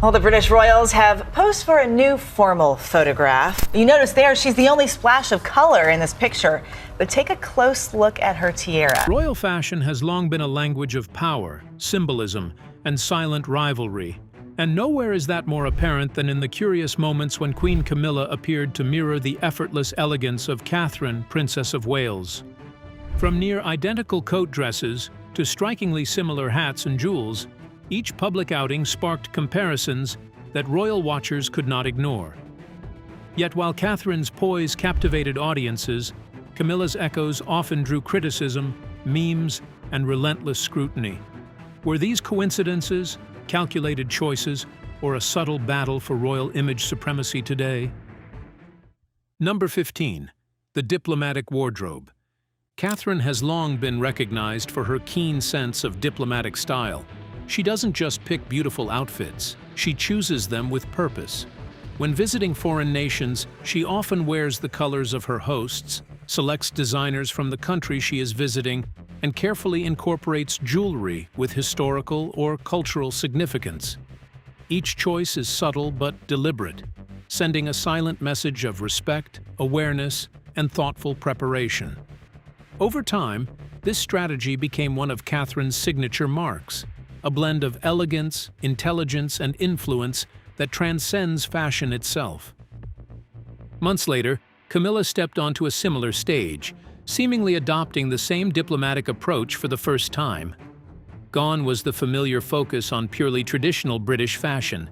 Well, the British royals have posed for a new formal photograph. You notice there she's the only splash of color in this picture, but take a close look at her tiara. Royal fashion has long been a language of power, symbolism, and silent rivalry. And nowhere is that more apparent than in the curious moments when Queen Camilla appeared to mirror the effortless elegance of Catherine, Princess of Wales. From near-identical coat dresses to strikingly similar hats and jewels, each public outing sparked comparisons that royal watchers could not ignore. Yet while Catherine's poise captivated audiences, Camilla's echoes often drew criticism, memes, and relentless scrutiny. Were these coincidences, calculated choices, or a subtle battle for royal image supremacy today? Number 15. The diplomatic wardrobe. Catherine has long been recognized for her keen sense of diplomatic style. She doesn't just pick beautiful outfits, she chooses them with purpose. When visiting foreign nations, she often wears the colors of her hosts, selects designers from the country she is visiting, and carefully incorporates jewelry with historical or cultural significance. Each choice is subtle but deliberate, sending a silent message of respect, awareness, and thoughtful preparation. Over time, this strategy became one of Catherine's signature marks, a blend of elegance, intelligence, and influence that transcends fashion itself. Months later, Camilla stepped onto a similar stage, seemingly adopting the same diplomatic approach for the first time. Gone was the familiar focus on purely traditional British fashion.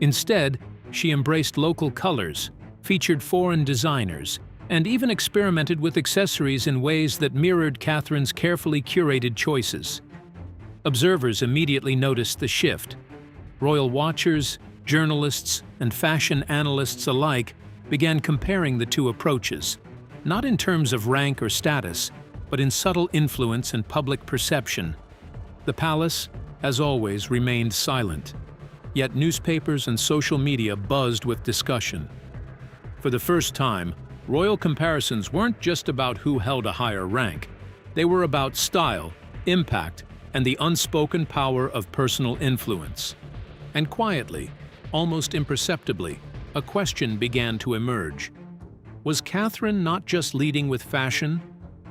Instead, she embraced local colors, featured foreign designers, and even experimented with accessories in ways that mirrored Catherine's carefully curated choices. Observers immediately noticed the shift. Royal watchers, journalists, and fashion analysts alike began comparing the two approaches, not in terms of rank or status, but in subtle influence and public perception. The palace, as always, remained silent, yet newspapers and social media buzzed with discussion. For the first time, royal comparisons weren't just about who held a higher rank. They were about style, impact, and the unspoken power of personal influence. And quietly, almost imperceptibly, a question began to emerge. Was Catherine not just leading with fashion,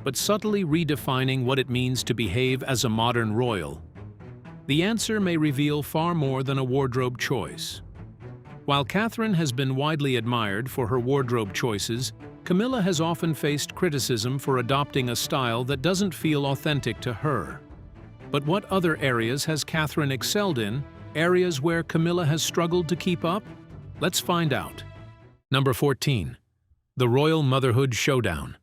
but subtly redefining what it means to behave as a modern royal? The answer may reveal far more than a wardrobe choice. While Catherine has been widely admired for her wardrobe choices, Camilla has often faced criticism for adopting a style that doesn't feel authentic to her. But what other areas has Catherine excelled in, areas where Camilla has struggled to keep up? Let's find out. Number 14. The Royal Motherhood Showdown.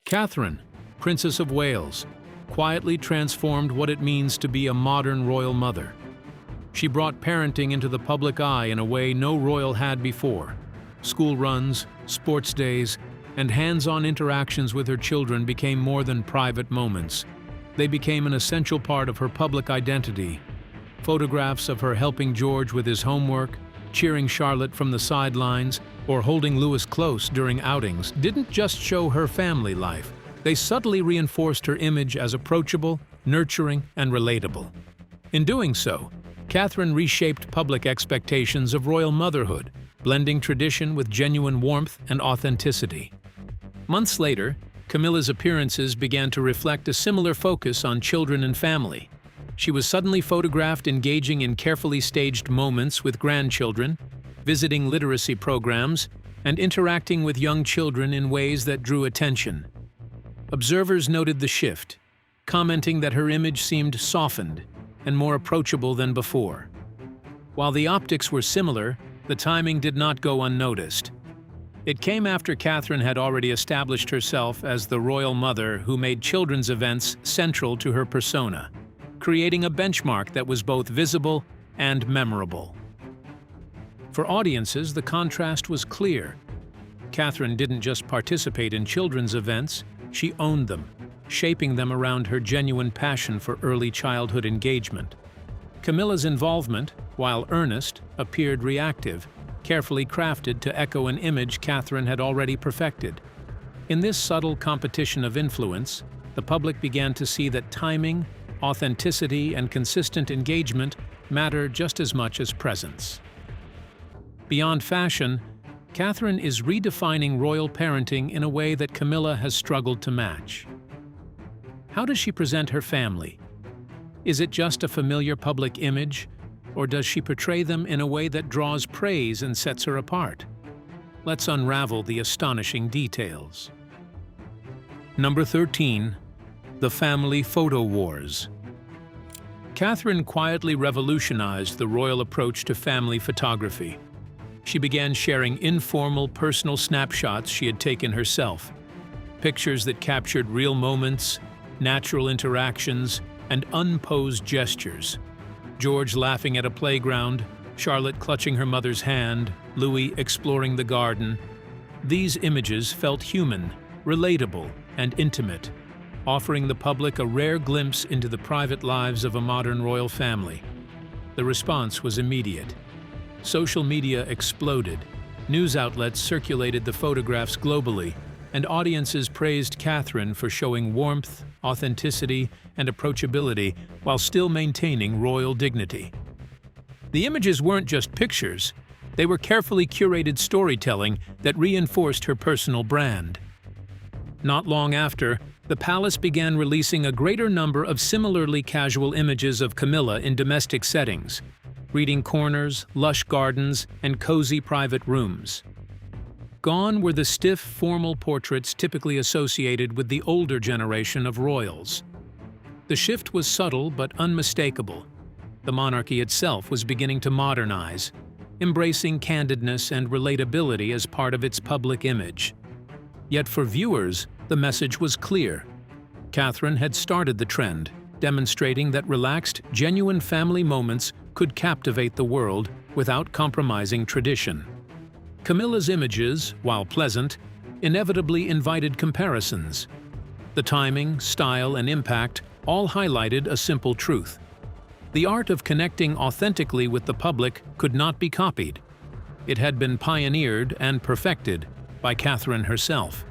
Catherine, Princess of Wales, quietly transformed what it means to be a modern royal mother. She brought parenting into the public eye in a way no royal had before. School runs, sports days, and hands-on interactions with her children became more than private moments. They became an essential part of her public identity. Photographs of her helping George with his homework, cheering Charlotte from the sidelines, or holding Louis close during outings didn't just show her family life. They subtly reinforced her image as approachable, nurturing, and relatable. In doing so, Catherine reshaped public expectations of royal motherhood, blending tradition with genuine warmth and authenticity. Months later, Camilla's appearances began to reflect a similar focus on children and family. She was suddenly photographed engaging in carefully staged moments with grandchildren, visiting literacy programs, and interacting with young children in ways that drew attention. Observers noted the shift, commenting that her image seemed softened and more approachable than before. While the optics were similar, the timing did not go unnoticed. It came after Catherine had already established herself as the royal mother who made children's events central to her persona, creating a benchmark that was both visible and memorable. For audiences, the contrast was clear. Catherine didn't just participate in children's events, she owned them, shaping them around her genuine passion for early childhood engagement. Camilla's involvement, while earnest, appeared reactive, carefully crafted to echo an image Catherine had already perfected. In this subtle competition of influence, the public began to see that timing, authenticity, and consistent engagement matter just as much as presence. Beyond fashion, Catherine is redefining royal parenting in a way that Camilla has struggled to match. How does she present her family? Is it just a familiar public image, or does she portray them in a way that draws praise and sets her apart? Let's unravel the astonishing details. Number 13. The Family Photo Wars. Catherine quietly revolutionized the royal approach to family photography. She began sharing informal, personal snapshots she had taken herself, pictures that captured real moments, natural interactions, and unposed gestures. George laughing at a playground, Charlotte clutching her mother's hand, Louis exploring the garden. These images felt human, relatable, and intimate, offering the public a rare glimpse into the private lives of a modern royal family. The response was immediate. Social media exploded. News outlets circulated the photographs globally, and audiences praised Catherine for showing warmth, authenticity, and approachability while still maintaining royal dignity. The images weren't just pictures, they were carefully curated storytelling that reinforced her personal brand. Not long after, the palace began releasing a greater number of similarly casual images of Camilla in domestic settings, reading corners, lush gardens, and cozy private rooms. Gone were the stiff, formal portraits typically associated with the older generation of royals. The shift was subtle but unmistakable. The monarchy itself was beginning to modernize, embracing candidness and relatability as part of its public image. Yet for viewers, the message was clear. Catherine had started the trend, demonstrating that relaxed, genuine family moments could captivate the world without compromising tradition. Camilla's images, while pleasant, inevitably invited comparisons. The timing, style, and impact all highlighted a simple truth. The art of connecting authentically with the public could not be copied. It had been pioneered and perfected by Catherine herself.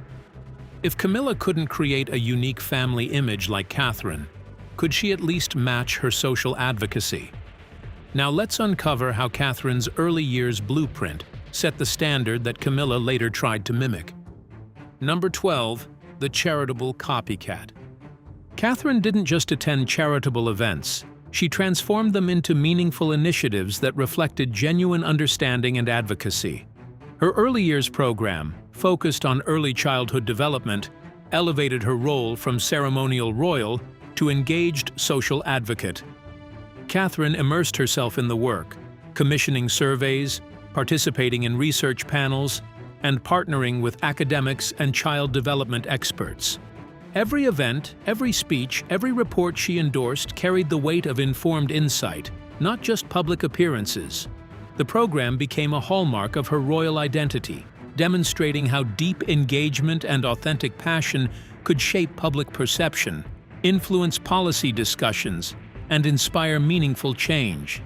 If Camilla couldn't create a unique family image like Catherine, could she at least match her social advocacy? Now let's uncover how Catherine's early years blueprint set the standard that Camilla later tried to mimic. Number 12. The charitable copycat. Catherine didn't just attend charitable events, she transformed them into meaningful initiatives that reflected genuine understanding and advocacy. Her early years program, focused on early childhood development, elevated her role from ceremonial royal to engaged social advocate. Catherine immersed herself in the work, commissioning surveys, participating in research panels, and partnering with academics and child development experts. Every event, every speech, every report she endorsed carried the weight of informed insight, not just public appearances. The program became a hallmark of her royal identity, demonstrating how deep engagement and authentic passion could shape public perception, influence policy discussions, and inspire meaningful change.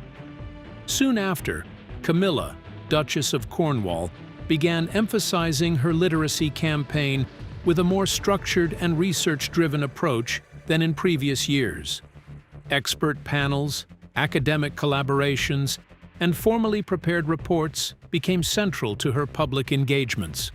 Soon after, Camilla, Duchess of Cornwall, began emphasizing her literacy campaign with a more structured and research-driven approach than in previous years. Expert panels, academic collaborations, and formally prepared reports became central to her public engagements.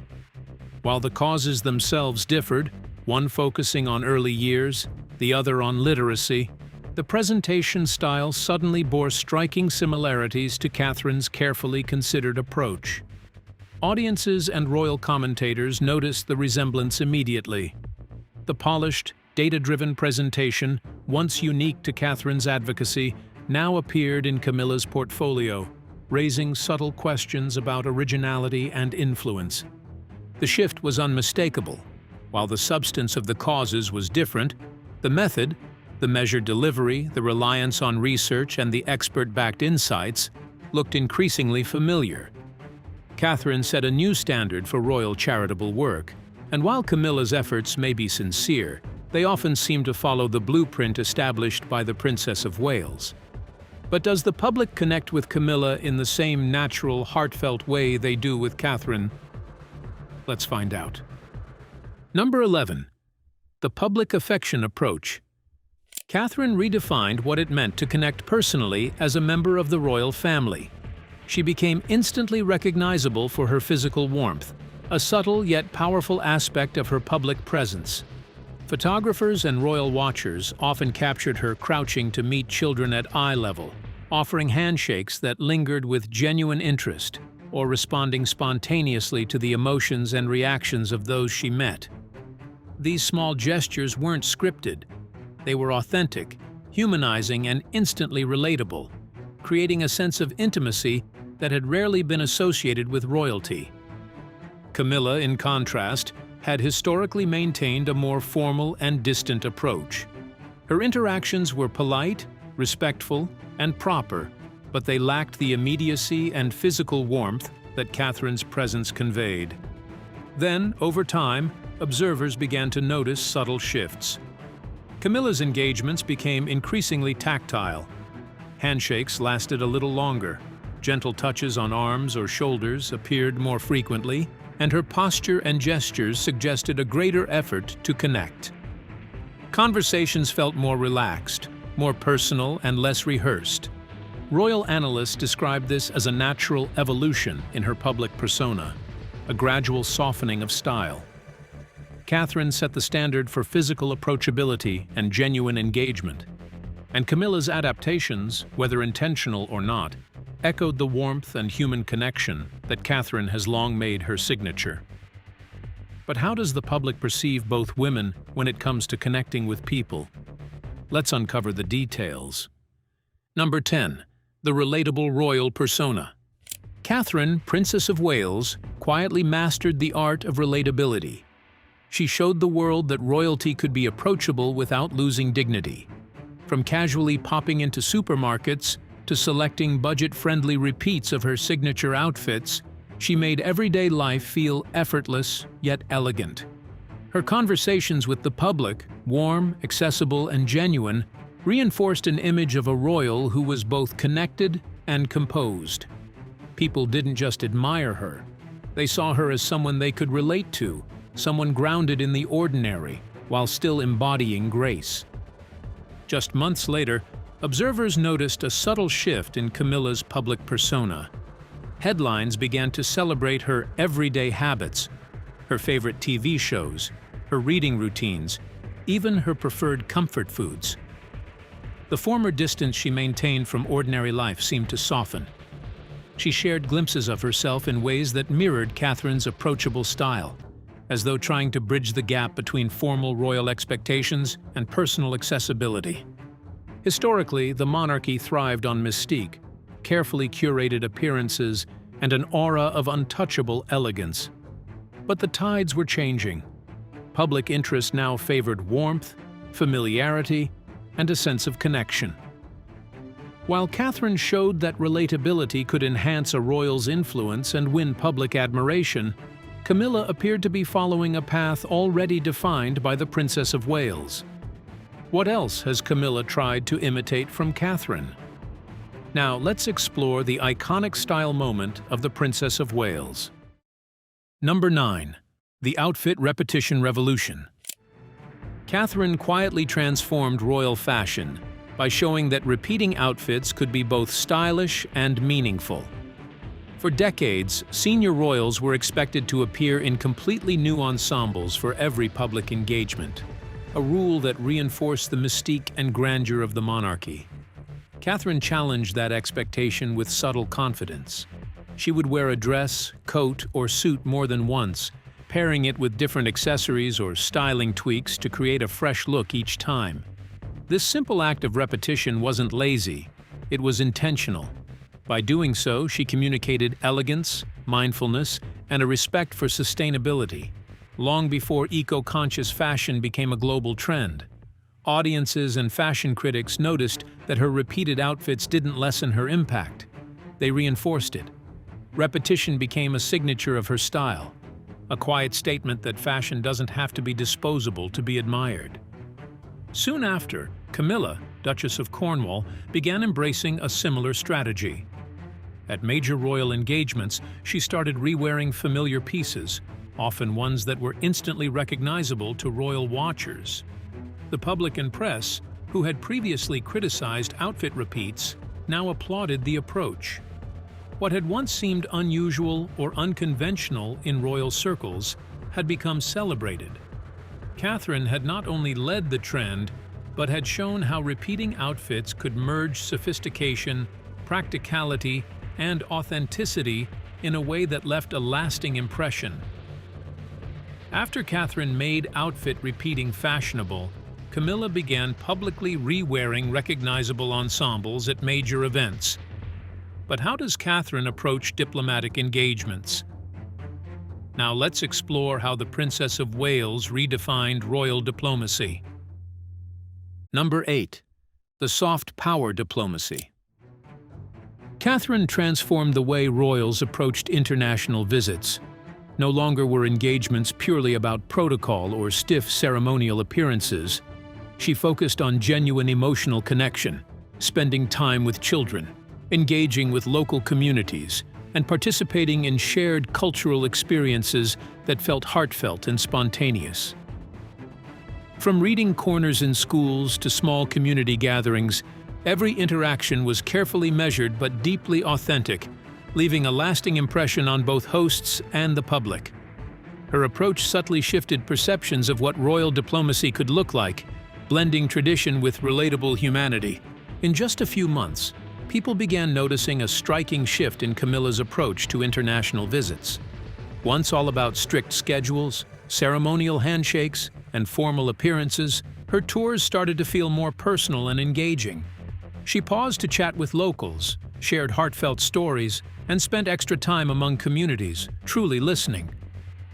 While the causes themselves differed, one focusing on early years, the other on literacy, the presentation style suddenly bore striking similarities to Catherine's carefully considered approach. Audiences and royal commentators noticed the resemblance immediately. The polished, data-driven presentation, once unique to Catherine's advocacy, now appeared in Camilla's portfolio, raising subtle questions about originality and influence. The shift was unmistakable. While the substance of the causes was different, the method, the measured delivery, the reliance on research, and the expert-backed insights looked increasingly familiar. Catherine set a new standard for royal charitable work, and while Camilla's efforts may be sincere, they often seem to follow the blueprint established by the Princess of Wales. But does the public connect with Camilla in the same natural, heartfelt way they do with Catherine? Let's find out. Number 11. The public affection approach. Catherine redefined what it meant to connect personally as a member of the royal family. She became instantly recognizable for her physical warmth, a subtle yet powerful aspect of her public presence. Photographers and royal watchers often captured her crouching to meet children at eye level, offering handshakes that lingered with genuine interest, or responding spontaneously to the emotions and reactions of those she met. These small gestures weren't scripted. They were authentic, humanizing, and instantly relatable, creating a sense of intimacy that had rarely been associated with royalty. Camilla, in contrast, had historically maintained a more formal and distant approach. Her interactions were polite, respectful, and proper, but they lacked the immediacy and physical warmth that Catherine's presence conveyed. Then, over time, observers began to notice subtle shifts. Camilla's engagements became increasingly tactile. Handshakes lasted a little longer, gentle touches on arms or shoulders appeared more frequently, and her posture and gestures suggested a greater effort to connect. Conversations felt more relaxed, more personal, and less rehearsed. Royal analysts described this as a natural evolution in her public persona, a gradual softening of style. Catherine set the standard for physical approachability and genuine engagement, and Camilla's adaptations, whether intentional or not, echoed the warmth and human connection that Catherine has long made her signature. But how does the public perceive both women when it comes to connecting with people? Let's uncover the details. Number 10. The relatable royal persona. Catherine, Princess of Wales, quietly mastered the art of relatability. She showed the world that royalty could be approachable without losing dignity. From casually popping into supermarkets to selecting budget-friendly repeats of her signature outfits, she made everyday life feel effortless yet elegant. Her conversations with the public, warm, accessible, and genuine, reinforced an image of a royal who was both connected and composed. People didn't just admire her. They saw her as someone they could relate to, someone grounded in the ordinary, while still embodying grace. Just months later, observers noticed a subtle shift in Camilla's public persona. Headlines began to celebrate her everyday habits, her favorite TV shows, her reading routines, even her preferred comfort foods. The former distance she maintained from ordinary life seemed to soften. She shared glimpses of herself in ways that mirrored Catherine's approachable style, as though trying to bridge the gap between formal royal expectations and personal accessibility. Historically, the monarchy thrived on mystique, carefully curated appearances, and an aura of untouchable elegance. But the tides were changing. Public interest now favored warmth, familiarity, and a sense of connection. While Catherine showed that relatability could enhance a royal's influence and win public admiration, Camilla appeared to be following a path already defined by the Princess of Wales. What else has Camilla tried to imitate from Catherine? Now let's explore the iconic style moment of the Princess of Wales. Number 9. The outfit repetition revolution. Catherine quietly transformed royal fashion by showing that repeating outfits could be both stylish and meaningful. For decades, senior royals were expected to appear in completely new ensembles for every public engagement, a rule that reinforced the mystique and grandeur of the monarchy. Catherine challenged that expectation with subtle confidence. She would wear a dress, coat, or suit more than once, pairing it with different accessories or styling tweaks to create a fresh look each time. This simple act of repetition wasn't lazy, it was intentional. By doing so, she communicated elegance, mindfulness, and a respect for sustainability, long before eco-conscious fashion became a global trend. Audiences and fashion critics noticed that her repeated outfits didn't lessen her impact. They reinforced it. Repetition became a signature of her style, a quiet statement that fashion doesn't have to be disposable to be admired. Soon after, Camilla, Duchess of Cornwall, began embracing a similar strategy. At major royal engagements, she started re-wearing familiar pieces, often ones that were instantly recognizable to royal watchers. The public and press, who had previously criticized outfit repeats, now applauded the approach. What had once seemed unusual or unconventional in royal circles had become celebrated. Catherine had not only led the trend, but had shown how repeating outfits could merge sophistication, practicality, and authenticity in a way that left a lasting impression. After Catherine made outfit repeating fashionable, Camilla began publicly re-wearing recognizable ensembles at major events. But how does Catherine approach diplomatic engagements? Now let's explore how the Princess of Wales redefined royal diplomacy. Number 8. The soft power diplomacy. Catherine transformed the way royals approached international visits. No longer were engagements purely about protocol or stiff ceremonial appearances. She focused on genuine emotional connection, spending time with children, engaging with local communities, and participating in shared cultural experiences that felt heartfelt and spontaneous. From reading corners in schools to small community gatherings, every interaction was carefully measured but deeply authentic, leaving a lasting impression on both hosts and the public. Her approach subtly shifted perceptions of what royal diplomacy could look like, blending tradition with relatable humanity. In just a few months, people began noticing a striking shift in Camilla's approach to international visits. Once all about strict schedules, ceremonial handshakes, and formal appearances, her tours started to feel more personal and engaging. She paused to chat with locals, shared heartfelt stories, and spent extra time among communities, truly listening.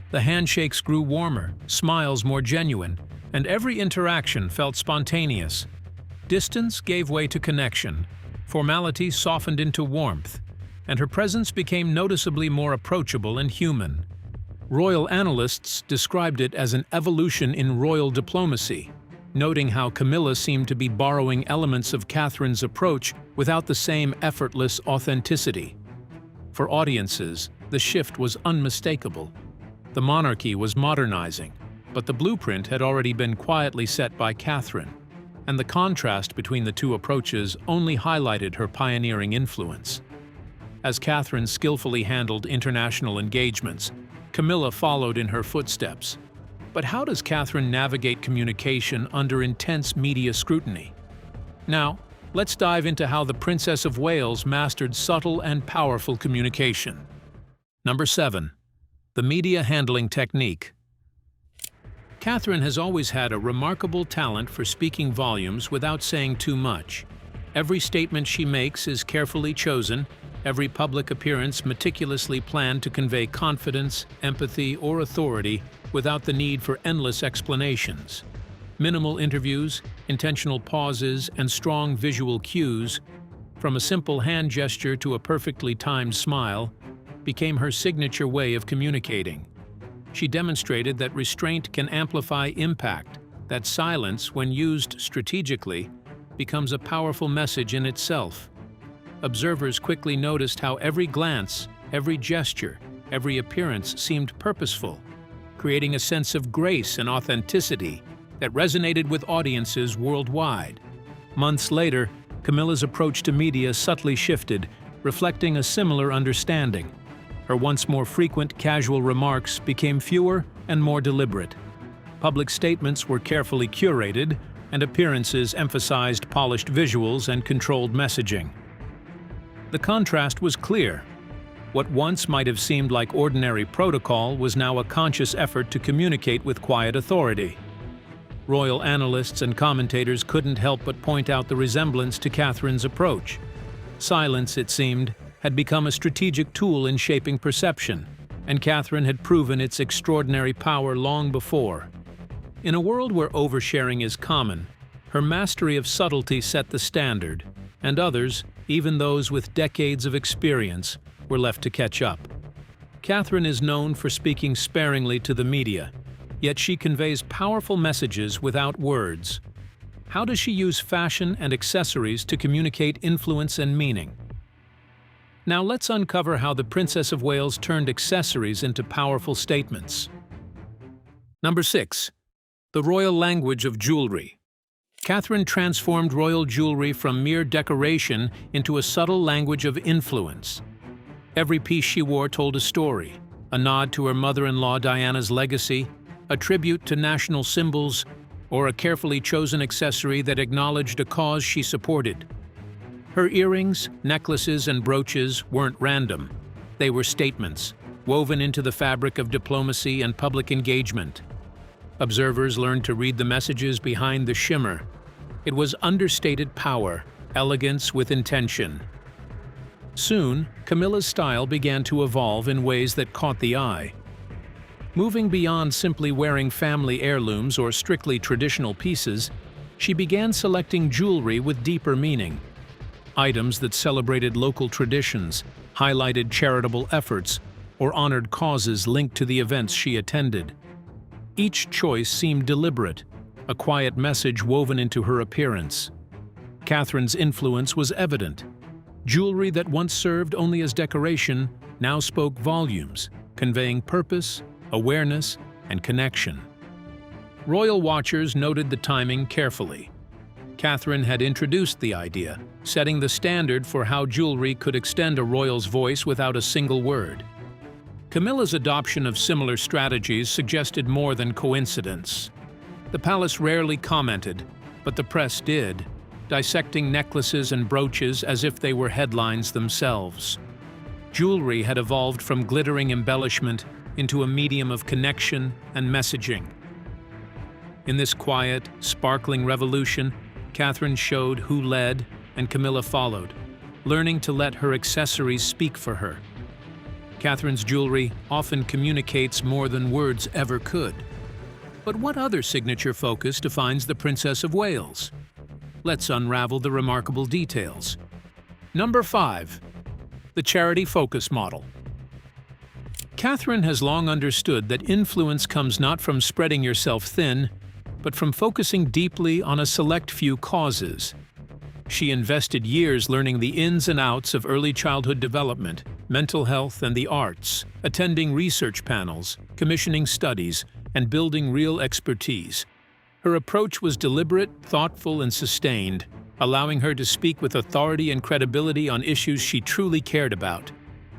The handshakes grew warmer, smiles more genuine, and every interaction felt spontaneous. Distance gave way to connection, formality softened into warmth, and her presence became noticeably more approachable and human. Royal analysts described it as an evolution in royal diplomacy, noting how Camilla seemed to be borrowing elements of Catherine's approach without the same effortless authenticity. For audiences, the shift was unmistakable. The monarchy was modernizing, but the blueprint had already been quietly set by Catherine, and the contrast between the two approaches only highlighted her pioneering influence. As Catherine skillfully handled international engagements, Camilla followed in her footsteps. But how does Catherine navigate communication under intense media scrutiny? Now, let's dive into how the Princess of Wales mastered subtle and powerful communication. Number 7. The media handling technique. Catherine has always had a remarkable talent for speaking volumes without saying too much. Every statement she makes is carefully chosen, every public appearance meticulously planned to convey confidence, empathy, or authority without the need for endless explanations. Minimal interviews, intentional pauses, and strong visual cues, from a simple hand gesture to a perfectly timed smile, became her signature way of communicating. She demonstrated that restraint can amplify impact, that silence, when used strategically, becomes a powerful message in itself. Observers quickly noticed how every glance, every gesture, every appearance seemed purposeful, creating a sense of grace and authenticity that resonated with audiences worldwide. Months later, Camilla's approach to media subtly shifted, reflecting a similar understanding. Her once more frequent casual remarks became fewer and more deliberate. Public statements were carefully curated, and appearances emphasized polished visuals and controlled messaging. The contrast was clear. What once might have seemed like ordinary protocol was now a conscious effort to communicate with quiet authority. Royal analysts and commentators couldn't help but point out the resemblance to Catherine's approach. Silence, it seemed, had become a strategic tool in shaping perception, and Catherine had proven its extraordinary power long before. In a world where oversharing is common, her mastery of subtlety set the standard, and others, even those with decades of experience, were left to catch up. Catherine is known for speaking sparingly to the media, yet she conveys powerful messages without words. How does she use fashion and accessories to communicate influence and meaning? Now let's uncover how the Princess of Wales turned accessories into powerful statements. Number 6. The royal language of jewelry. Catherine transformed royal jewelry from mere decoration into a subtle language of influence. Every piece she wore told a story, a nod to her mother-in-law Diana's legacy, a tribute to national symbols, or a carefully chosen accessory that acknowledged a cause she supported. Her earrings, necklaces, and brooches weren't random. They were statements, woven into the fabric of diplomacy and public engagement. Observers learned to read the messages behind the shimmer. It was understated power, elegance with intention. Soon, Camilla's style began to evolve in ways that caught the eye. Moving beyond simply wearing family heirlooms or strictly traditional pieces, she began selecting jewelry with deeper meaning. Items that celebrated local traditions, highlighted charitable efforts, or honored causes linked to the events she attended. Each choice seemed deliberate, a quiet message woven into her appearance. Catherine's influence was evident. Jewelry that once served only as decoration now spoke volumes, conveying purpose, awareness, and connection. Royal watchers noted the timing carefully. Catherine had introduced the idea, setting the standard for how jewelry could extend a royal's voice without a single word. Camilla's adoption of similar strategies suggested more than coincidence. The palace rarely commented, but the press did, dissecting necklaces and brooches as if they were headlines themselves. Jewelry had evolved from glittering embellishment into a medium of connection and messaging. In this quiet, sparkling revolution, Catherine showed who led and Camilla followed, learning to let her accessories speak for her. Catherine's jewelry often communicates more than words ever could. But what other signature focus defines the Princess of Wales? Let's unravel the remarkable details. Number 5. The charity focus model. Catherine has long understood that influence comes not from spreading yourself thin, but from focusing deeply on a select few causes. She invested years learning the ins and outs of early childhood development, mental health, and the arts, attending research panels, commissioning studies, and building real expertise. Her approach was deliberate, thoughtful, and sustained, allowing her to speak with authority and credibility on issues she truly cared about.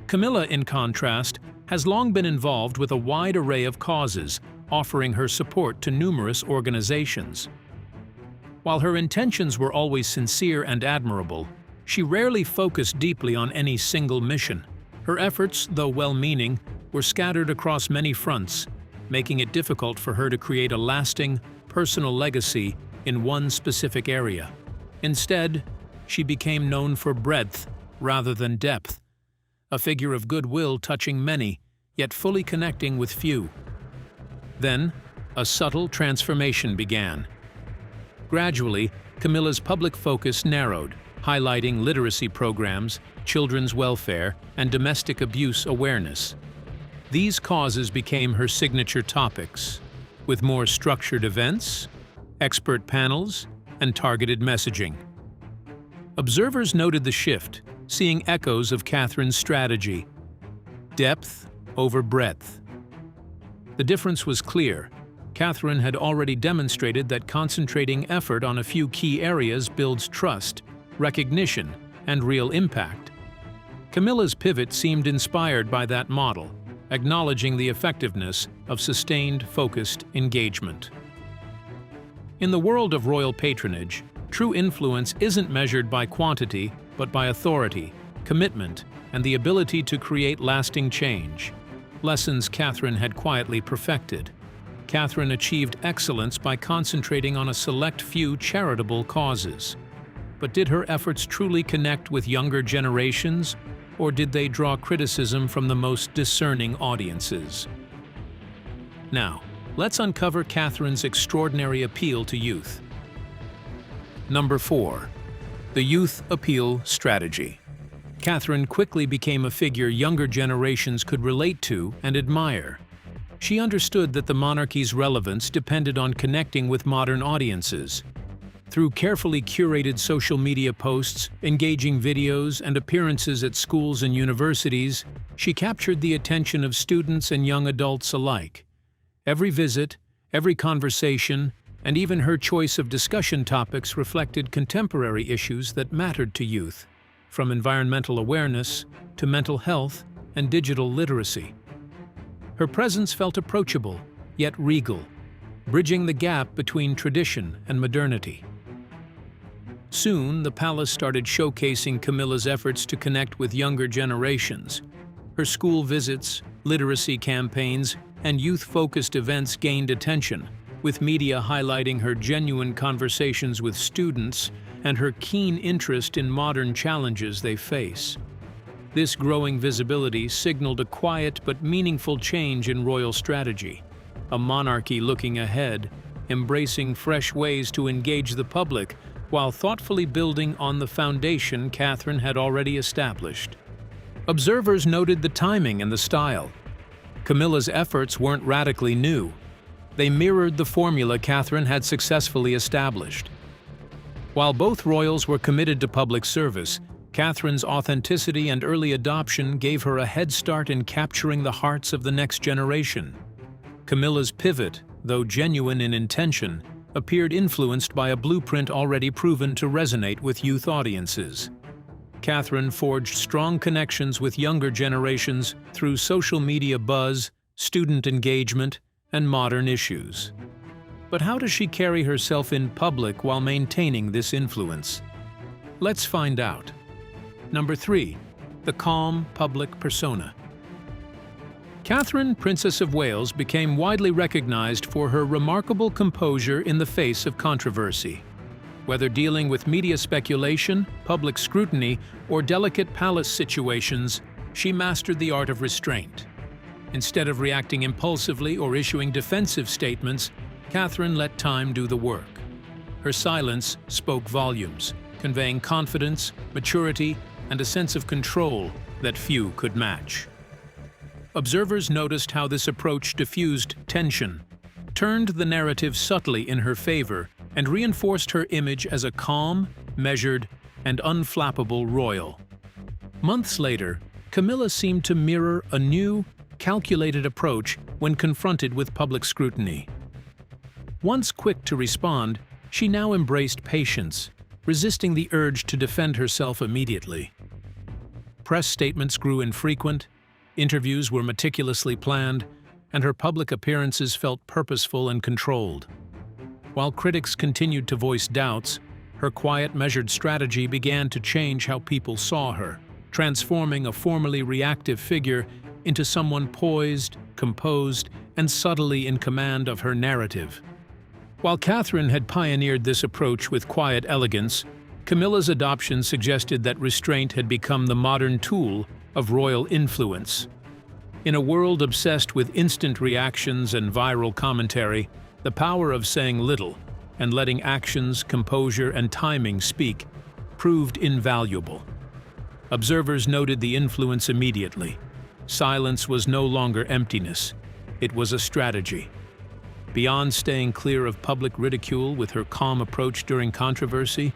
Camilla, in contrast, has long been involved with a wide array of causes, offering her support to numerous organizations. While her intentions were always sincere and admirable, she rarely focused deeply on any single mission. Her efforts, though well-meaning, were scattered across many fronts, making it difficult for her to create a lasting, personal legacy in one specific area. Instead, she became known for breadth rather than depth, a figure of goodwill touching many, yet fully connecting with few. Then, a subtle transformation began. Gradually, Camilla's public focus narrowed, highlighting literacy programs, children's welfare, and domestic abuse awareness. These causes became her signature topics, with more structured events, expert panels, and targeted messaging. Observers noted the shift, seeing echoes of Catherine's strategy: depth over breadth. The difference was clear. Catherine had already demonstrated that concentrating effort on a few key areas builds trust, recognition, and real impact. Camilla's pivot seemed inspired by that model, acknowledging the effectiveness of sustained, focused engagement. In the world of royal patronage, true influence isn't measured by quantity, but by authority, commitment, and the ability to create lasting change. Lessons Catherine had quietly perfected. Catherine achieved excellence by concentrating on a select few charitable causes. But did her efforts truly connect with younger generations, or did they draw criticism from the most discerning audiences? Now, let's uncover Catherine's extraordinary appeal to youth. Number 4. The Youth Appeal Strategy. Catherine quickly became a figure younger generations could relate to and admire. She understood that the monarchy's relevance depended on connecting with modern audiences. Through carefully curated social media posts, engaging videos, and appearances at schools and universities, she captured the attention of students and young adults alike. Every visit, every conversation, and even her choice of discussion topics reflected contemporary issues that mattered to youth, from environmental awareness to mental health and digital literacy. Her presence felt approachable, yet regal, bridging the gap between tradition and modernity. Soon, the palace started showcasing Camilla's efforts to connect with younger generations. Her school visits, literacy campaigns, and youth-focused events gained attention, with media highlighting her genuine conversations with students and her keen interest in modern challenges they face. This growing visibility signaled a quiet but meaningful change in royal strategy, a monarchy looking ahead, embracing fresh ways to engage the public while thoughtfully building on the foundation Catherine had already established. Observers noted the timing and the style. Camilla's efforts weren't radically new. They mirrored the formula Catherine had successfully established. While both royals were committed to public service, Catherine's authenticity and early adoption gave her a head start in capturing the hearts of the next generation. Camilla's pivot, though genuine in intention, appeared influenced by a blueprint already proven to resonate with youth audiences. Catherine forged strong connections with younger generations through social media buzz, student engagement, and modern issues. But how does she carry herself in public while maintaining this influence? Let's find out. Number 3. The calm public persona. Catherine, Princess of Wales, became widely recognized for her remarkable composure in the face of controversy. Whether dealing with media speculation, public scrutiny, or delicate palace situations, she mastered the art of restraint. Instead of reacting impulsively or issuing defensive statements, Catherine let time do the work. Her silence spoke volumes, conveying confidence, maturity, and a sense of control that few could match. Observers noticed how this approach diffused tension, turned the narrative subtly in her favor, and reinforced her image as a calm, measured, and unflappable royal. Months later, Camilla seemed to mirror a new, calculated approach when confronted with public scrutiny. Once quick to respond, she now embraced patience, resisting the urge to defend herself immediately. Press statements grew infrequent, interviews were meticulously planned, and her public appearances felt purposeful and controlled. While critics continued to voice doubts, her quiet, measured strategy began to change how people saw her, transforming a formerly reactive figure into someone poised, composed, and subtly in command of her narrative. While Catherine had pioneered this approach with quiet elegance, Camilla's adoption suggested that restraint had become the modern tool of royal influence. In a world obsessed with instant reactions and viral commentary, the power of saying little and letting actions, composure, and timing speak proved invaluable. Observers noted the influence immediately. Silence was no longer emptiness, it was a strategy. Beyond staying clear of public ridicule with her calm approach during controversy,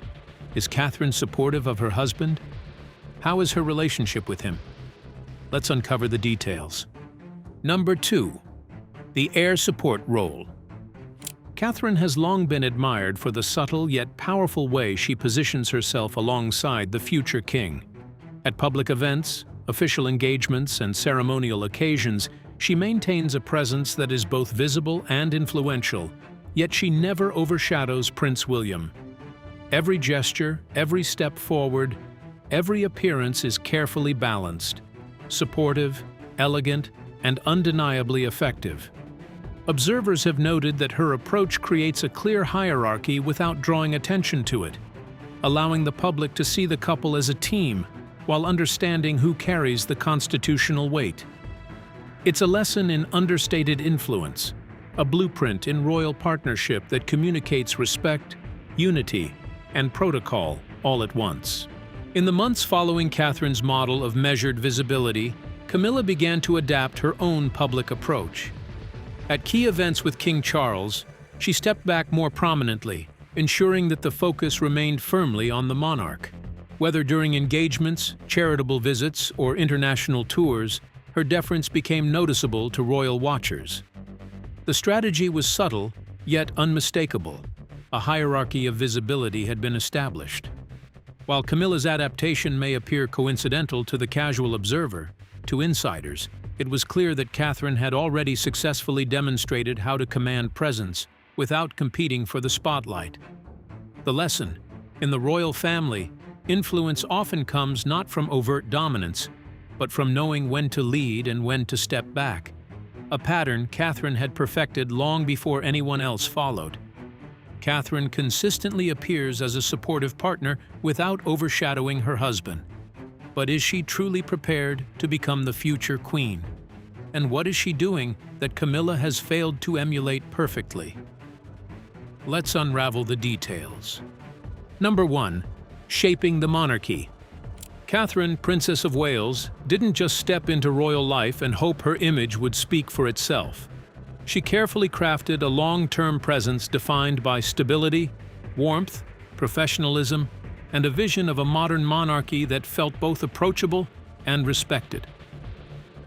is Catherine supportive of her husband? How is her relationship with him? Let's uncover the details. Number 2. The heir support role. Catherine has long been admired for the subtle yet powerful way she positions herself alongside the future king. At public events, official engagements, and ceremonial occasions, she maintains a presence that is both visible and influential, yet she never overshadows Prince William. Every gesture, every step forward, every appearance is carefully balanced, supportive, elegant, and undeniably effective. Observers have noted that her approach creates a clear hierarchy without drawing attention to it, allowing the public to see the couple as a team while understanding who carries the constitutional weight. It's a lesson in understated influence, a blueprint in royal partnership that communicates respect, unity, and protocol all at once. In the months following Catherine's model of measured visibility, Camilla began to adapt her own public approach. At key events with King Charles, she stepped back more prominently, ensuring that the focus remained firmly on the monarch. Whether during engagements, charitable visits, or international tours, her deference became noticeable to royal watchers. The strategy was subtle, yet unmistakable. A hierarchy of visibility had been established. While Camilla's adaptation may appear coincidental to the casual observer, to insiders, it was clear that Catherine had already successfully demonstrated how to command presence without competing for the spotlight. The lesson: in the royal family, influence often comes not from overt dominance, but from knowing when to lead and when to step back, a pattern Catherine had perfected long before anyone else followed. Catherine consistently appears as a supportive partner without overshadowing her husband. But is she truly prepared to become the future queen? And what is she doing that Camilla has failed to emulate perfectly? Let's unravel the details. Number 1. Shaping the monarchy. Catherine, Princess of Wales, didn't just step into royal life and hope her image would speak for itself. She carefully crafted a long-term presence defined by stability, warmth, professionalism, and a vision of a modern monarchy that felt both approachable and respected.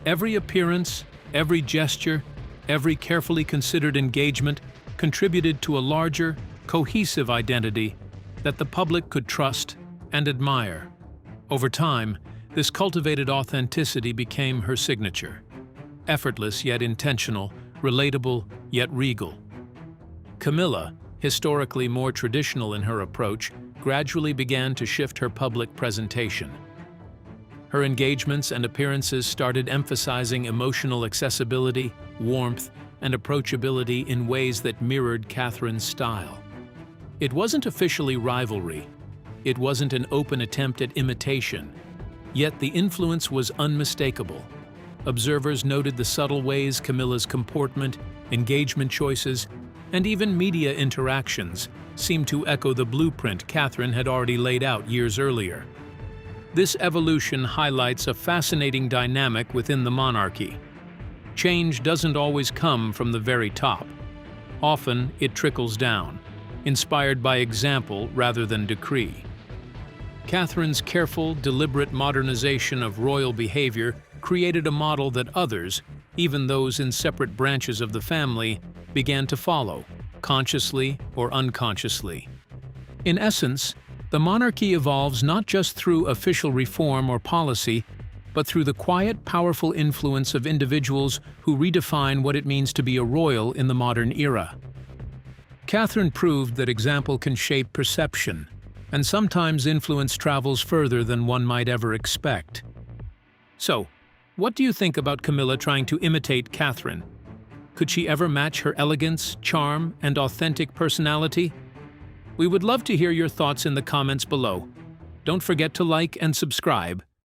Every appearance, every gesture, every carefully considered engagement contributed to a larger, cohesive identity that the public could trust and admire. Over time, this cultivated authenticity became her signature. Effortless yet intentional, relatable yet regal. Camilla, historically more traditional in her approach, gradually began to shift her public presentation. Her engagements and appearances started emphasizing emotional accessibility, warmth, and approachability in ways that mirrored Catherine's style. It wasn't officially rivalry. It wasn't an open attempt at imitation. Yet the influence was unmistakable. Observers noted the subtle ways Camilla's comportment, engagement choices, and even media interactions seemed to echo the blueprint Catherine had already laid out years earlier. This evolution highlights a fascinating dynamic within the monarchy. Change doesn't always come from the very top. Often, it trickles down, inspired by example rather than decree. Catherine's careful, deliberate modernization of royal behavior created a model that others, even those in separate branches of the family, began to follow, consciously or unconsciously. In essence, the monarchy evolves not just through official reform or policy, but through the quiet, powerful influence of individuals who redefine what it means to be a royal in the modern era. Catherine proved that example can shape perception, and sometimes influence travels further than one might ever expect. So, what do you think about Camilla trying to imitate Catherine? Could she ever match her elegance, charm, and authentic personality? We would love to hear your thoughts in the comments below. Don't forget to like and subscribe,